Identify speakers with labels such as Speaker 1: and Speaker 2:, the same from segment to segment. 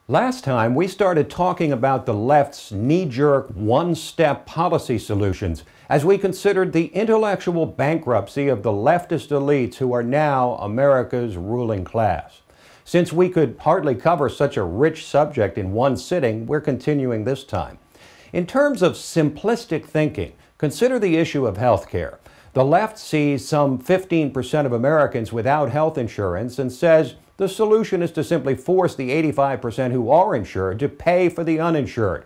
Speaker 1: Last time, we started talking about the left's knee-jerk, one-step policy solutions as we considered the intellectual bankruptcy of the leftist elites who are now America's ruling class. Since we could hardly cover such a rich subject in one sitting, we're continuing this time. In terms of simplistic thinking, consider the issue of health care. The left sees some 15% of Americans without health insurance and says the solution is to simply force the 85% who are insured to pay for the uninsured.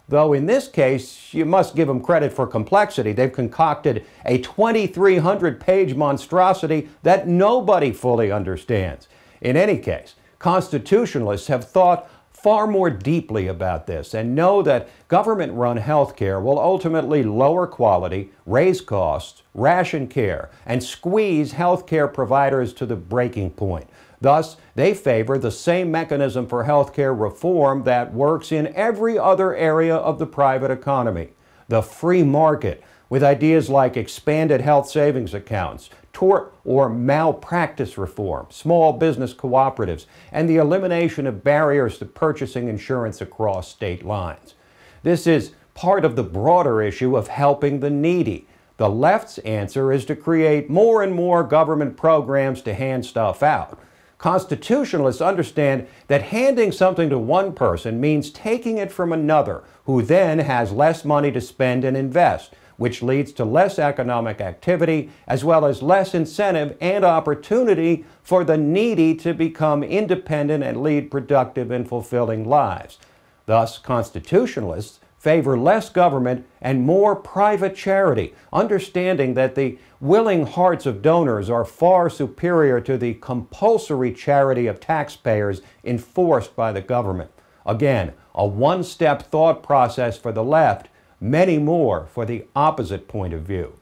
Speaker 1: Though in this case, you must give them credit for complexity. They've concocted a 2,300-page monstrosity that nobody fully understands. In any case, constitutionalists have thought far more deeply about this and know that government-run health care will ultimately lower quality, raise costs, ration care, and squeeze health care providers to the breaking point. Thus, they favor the same mechanism for health care reform that works in every other area of the private economy: the free market, with ideas like expanded health savings accounts, tort or malpractice reform, small business cooperatives, and the elimination of barriers to purchasing insurance across state lines. This is part of the broader issue of helping the needy. The left's answer is to create more and more government programs to hand stuff out. Constitutionalists understand that handing something to one person means taking it from another, who then has less money to spend and invest, which leads to less economic activity, as well as less incentive and opportunity for the needy to become independent and lead productive and fulfilling lives. Thus, constitutionalists favor less government and more private charity, understanding that the willing hearts of donors are far superior to the compulsory charity of taxpayers enforced by the government. Again, a one-step thought process for the left, many more for the opposite point of view.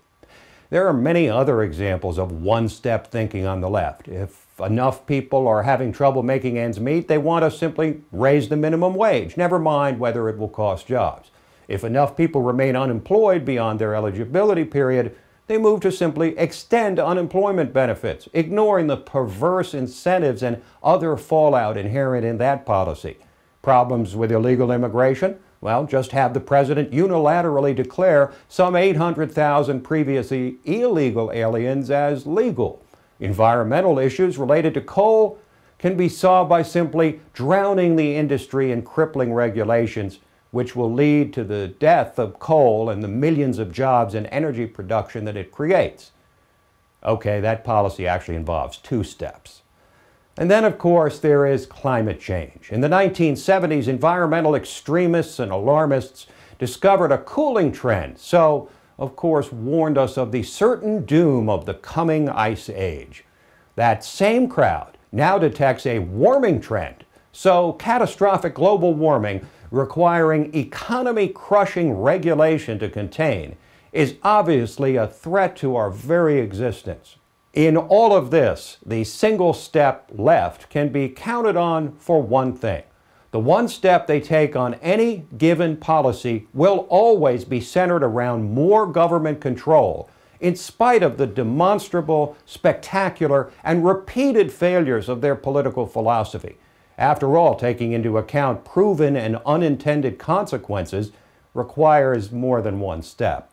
Speaker 1: There are many other examples of one-step thinking on the left. If enough people are having trouble making ends meet, they want to simply raise the minimum wage, never mind whether it will cost jobs. If enough people remain unemployed beyond their eligibility period, they move to simply extend unemployment benefits, ignoring the perverse incentives and other fallout inherent in that policy. Problems with illegal immigration? Well, just have the president unilaterally declare some 800,000 previously illegal aliens as legal. Environmental issues related to coal can be solved by simply drowning the industry in crippling regulations, which will lead to the death of coal and the millions of jobs and energy production that it creates. Okay, that policy actually involves two steps. And then, of course, there is climate change. In the 1970s, environmental extremists and alarmists discovered a cooling trend, so, of course, warned us of the certain doom of the coming ice age. That same crowd now detects a warming trend, so catastrophic global warming, requiring economy-crushing regulation to contain, is obviously a threat to our very existence. In all of this, the single-step left can be counted on for one thing. The one step they take on any given policy will always be centered around more government control, in spite of the demonstrable, spectacular, and repeated failures of their political philosophy. After all, taking into account proven and unintended consequences requires more than one step.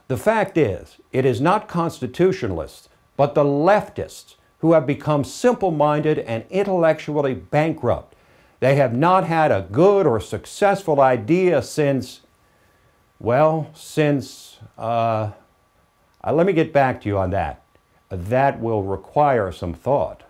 Speaker 1: The fact is, it is not constitutionalists, but the leftists who have become simple-minded and intellectually bankrupt. They have not had a good or successful idea since, let me get back to you on that. That will require some thought.